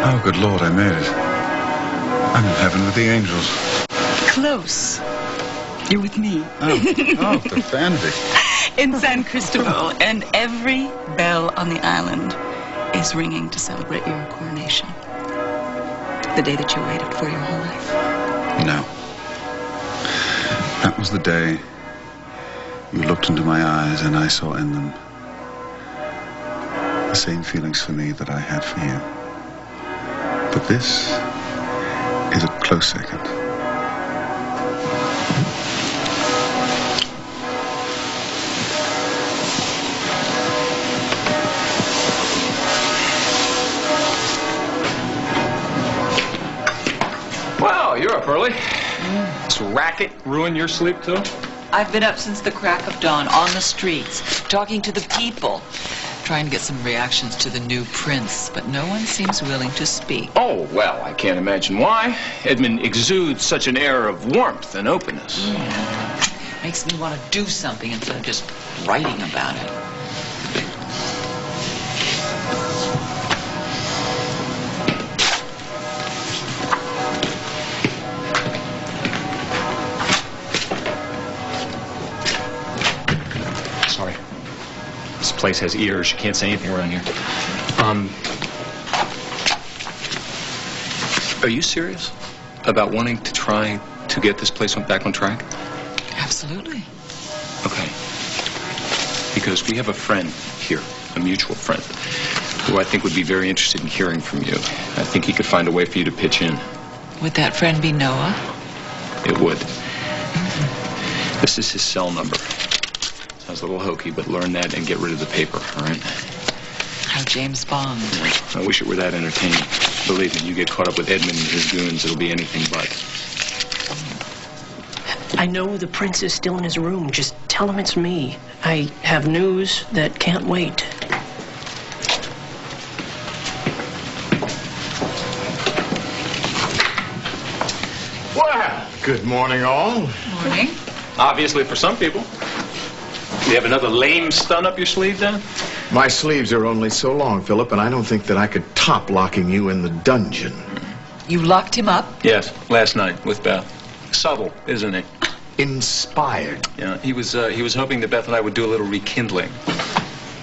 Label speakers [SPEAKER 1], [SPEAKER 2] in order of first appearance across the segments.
[SPEAKER 1] Oh, good Lord, I made it. I'm in heaven with the angels.
[SPEAKER 2] Close. You're with me.
[SPEAKER 1] Oh, the vanity.
[SPEAKER 2] In San Cristobel, and every bell on the island is ringing to celebrate your coronation. The day that you waited for your whole life.
[SPEAKER 1] No. That was the day you looked into my eyes and I saw in them the same feelings for me that I had for you. But this is a close second.
[SPEAKER 3] Wow, you're up early. This racket ruin your sleep, too?
[SPEAKER 4] I've been up since the crack of dawn, on the streets, talking to the people, trying to get some reactions to the new prince, but no one seems willing to speak.
[SPEAKER 3] Oh, well, I can't imagine why. Edmund exudes such an air of warmth and openness.
[SPEAKER 4] Makes me want to do something instead of just writing about it.
[SPEAKER 3] Sorry. This place has ears. You can't say anything around here. Are you serious about wanting to try to get this place back on track?
[SPEAKER 4] Absolutely.
[SPEAKER 3] Okay. Because we have a friend here, a mutual friend, who I think would be very interested in hearing from you. I think he could find a way for you to pitch in.
[SPEAKER 4] Would that friend be Noah?
[SPEAKER 3] It would. This is his cell number. Sounds a little hokey, but learn that and get rid of the paper, all right?
[SPEAKER 4] How James Bond.
[SPEAKER 3] I wish it were that entertaining. Believe me, you get caught up with Edmund and his goons, it'll be anything but.
[SPEAKER 5] I know the prince is still in his room. Just tell him it's me. I have news that can't wait.
[SPEAKER 6] Well, good morning, all.
[SPEAKER 4] Morning.
[SPEAKER 3] Obviously, for some people. You have another lame stun up your sleeve, then?
[SPEAKER 6] My sleeves are only so long, Philip, and I don't think that I could top locking you in the dungeon.
[SPEAKER 4] You locked him up?
[SPEAKER 3] Yes, last night with Beth. Subtle, isn't he?
[SPEAKER 6] Inspired.
[SPEAKER 3] Yeah, he was hoping that Beth and I would do a little rekindling.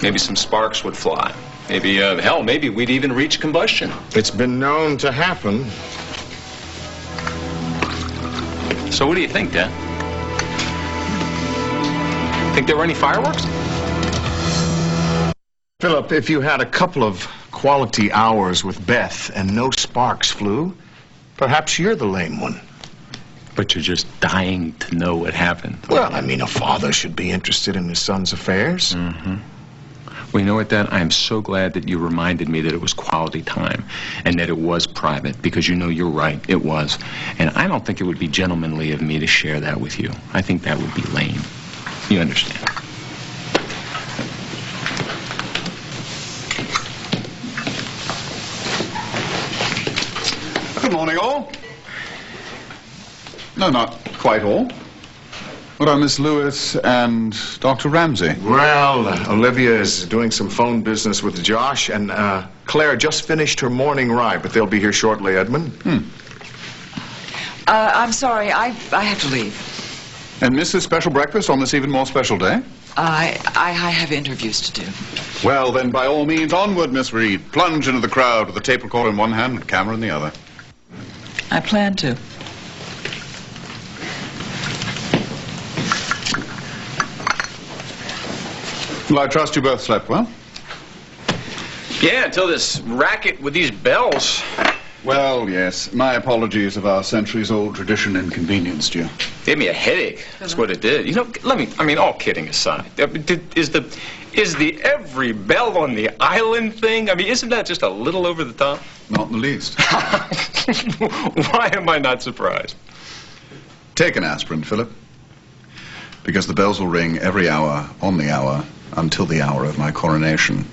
[SPEAKER 3] Maybe some sparks would fly. Maybe, hell, maybe we'd even reach combustion.
[SPEAKER 6] It's been known to happen.
[SPEAKER 3] So what do you think, Dad? Think there were any fireworks?
[SPEAKER 6] Philip, if you had a couple of quality hours with Beth and no sparks flew, perhaps you're the lame one.
[SPEAKER 3] But you're just dying to know what happened.
[SPEAKER 6] Well, I mean, a father should be interested in his son's affairs.
[SPEAKER 3] Mm-hmm. Well, you know what, Dad? I am so glad that you reminded me that it was quality time and that it was private, because you know you're right, it was. And I don't think it would be gentlemanly of me to share that with you. I think that would be lame. You understand.
[SPEAKER 1] Good morning, all. No, not quite all. What are Miss Lewis and Dr. Ramsey?
[SPEAKER 6] Well, Olivia is doing some phone business with Josh, and Claire just finished her morning ride, but they'll be here shortly, Edmund.
[SPEAKER 4] I'm sorry, I have to leave.
[SPEAKER 1] And Mrs. Special Breakfast on this even more special day?
[SPEAKER 4] I have interviews to do.
[SPEAKER 1] Well, then, by all means, onward, Miss Reed. Plunge into the crowd with a tape recorder in one hand and a camera in the other.
[SPEAKER 4] I plan to.
[SPEAKER 1] Well, I trust you both slept well?
[SPEAKER 3] Yeah, until this racket with these bells.
[SPEAKER 1] Well, yes. My apologies if our centuries-old tradition inconvenienced you.
[SPEAKER 3] Gave me a headache. That's what it did. You know, all kidding aside, is the every bell on the island thing, isn't that just a little over the top?
[SPEAKER 1] Not in the least.
[SPEAKER 3] Why am I not surprised?
[SPEAKER 1] Take an aspirin, Philip. Because the bells will ring every hour, on the hour, until the hour of my coronation.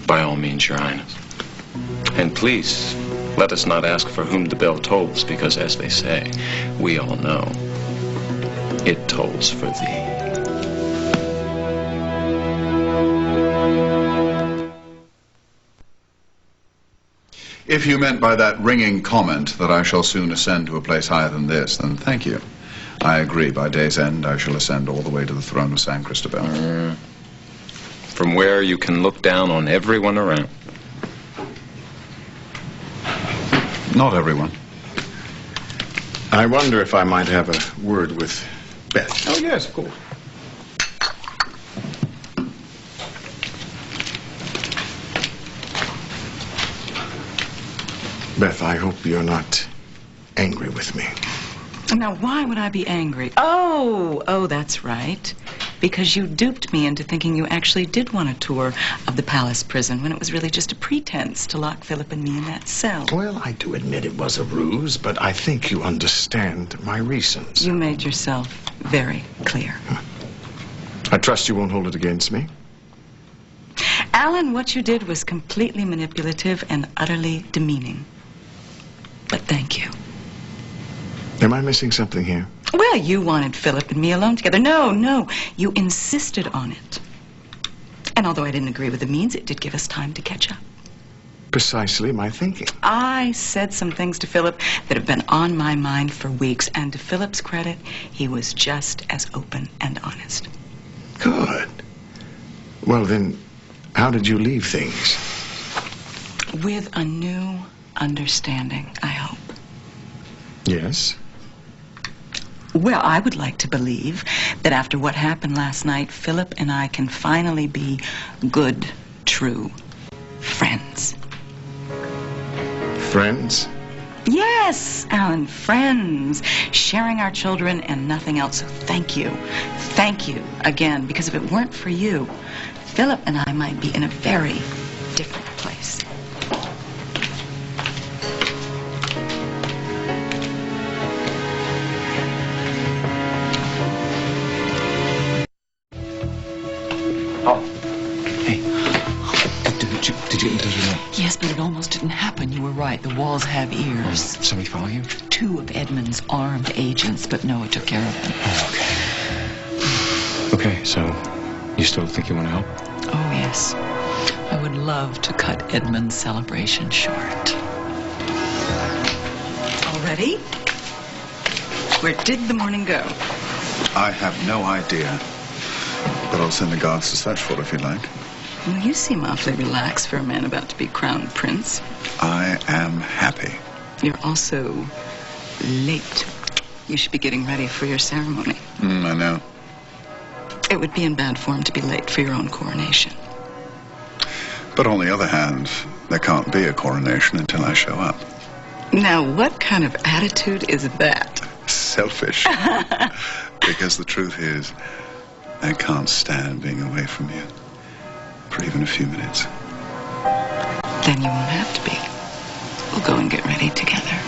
[SPEAKER 3] By all means, Your Highness. And please, let us not ask for whom the bell tolls, because as they say, we all know, it tolls for thee.
[SPEAKER 1] If you meant by that ringing comment that I shall soon ascend to a place higher than this, then thank you. I agree. By day's end, I shall ascend all the way to the throne of San Cristobel.
[SPEAKER 3] From where you can look down on everyone around.
[SPEAKER 1] Not everyone.
[SPEAKER 6] I wonder if I might have a word with Beth.
[SPEAKER 3] Oh, yes, of course.
[SPEAKER 6] Beth, I hope you're not angry with me.
[SPEAKER 2] Now, why would I be angry? Oh, that's right. Because you duped me into thinking you actually did want a tour of the palace prison when it was really just a pretense to lock Phillip and me in that cell.
[SPEAKER 6] Well, I do admit it was a ruse, but I think you understand my reasons.
[SPEAKER 2] You made yourself very clear.
[SPEAKER 6] I trust you won't hold it against me.
[SPEAKER 2] Alan, what you did was completely manipulative and utterly demeaning. But thank you.
[SPEAKER 6] Am I missing something here?
[SPEAKER 2] Well, you wanted Phillip and me alone together. No, you insisted on it. And although I didn't agree with the means, it did give us time to catch up.
[SPEAKER 6] Precisely my thinking.
[SPEAKER 2] I said some things to Phillip that have been on my mind for weeks, and to Phillip's credit, he was just as open and honest.
[SPEAKER 6] Good. Well, then, how did you leave things?
[SPEAKER 2] With a new understanding, I hope.
[SPEAKER 6] Yes?
[SPEAKER 2] Well, I would like to believe that after what happened last night, Phillip and I can finally be good, true friends.
[SPEAKER 6] Friends?
[SPEAKER 2] Yes, Alan, friends. Sharing our children and nothing else. So thank you. Thank you again, because if it weren't for you, Phillip and I might be in a very different place.
[SPEAKER 3] Did you know?
[SPEAKER 4] Yes, but it almost didn't happen. You were right. The walls have ears.
[SPEAKER 3] Somebody follow you?
[SPEAKER 4] 2 of Edmund's armed agents, but Noah took care of him.
[SPEAKER 3] Oh, okay. Okay, so you still think you want to help?
[SPEAKER 4] Oh, yes. I would love to cut Edmund's celebration short.
[SPEAKER 2] Already? Where did the morning go?
[SPEAKER 1] I have no idea. But I'll send the guards to search for it if you like.
[SPEAKER 2] Well, you seem awfully relaxed for a man about to be crowned prince.
[SPEAKER 1] I am happy.
[SPEAKER 2] You're also late. You should be getting ready for your ceremony.
[SPEAKER 1] I know.
[SPEAKER 2] It would be in bad form to be late for your own coronation.
[SPEAKER 1] But on the other hand, there can't be a coronation until I show up.
[SPEAKER 2] Now, what kind of attitude is that?
[SPEAKER 1] Selfish. Because the truth is, I can't stand being away from you for even a few minutes.
[SPEAKER 2] Then you won't have to be. We'll go and get ready together.